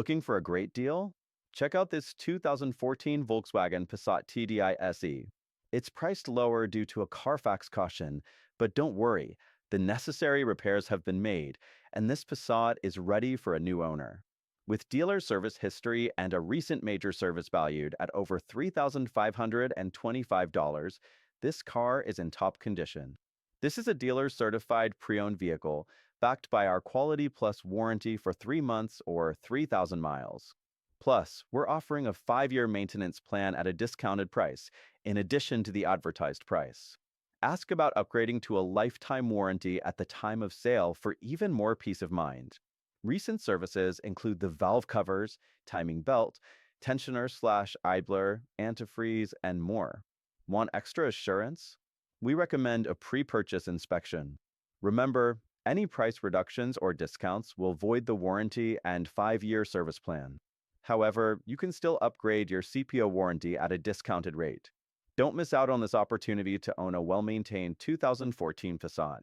Looking for a great deal? Check out this 2014 Volkswagen Passat TDI SE. It's priced lower due to a Carfax caution, but don't worry, the necessary repairs have been made, and this Passat is ready for a new owner. With dealer service history and a recent major service valued at over $3,525, this car is in top condition. This is a dealer-certified pre-owned vehicle backed by our Quality Plus warranty for 3 months or 3,000 miles. Plus, we're offering a 5-year maintenance plan at a discounted price, in addition to the advertised price. Ask about upgrading to a lifetime warranty at the time of sale for even more peace of mind. Recent services include the valve covers, timing belt, tensioner/idler, antifreeze, and more. Want extra assurance? We recommend a pre-purchase inspection. Remember, any price reductions or discounts will void the warranty and 5-year service plan. However, you can still upgrade your CPO warranty at a discounted rate. Don't miss out on this opportunity to own a well-maintained 2014 Passat.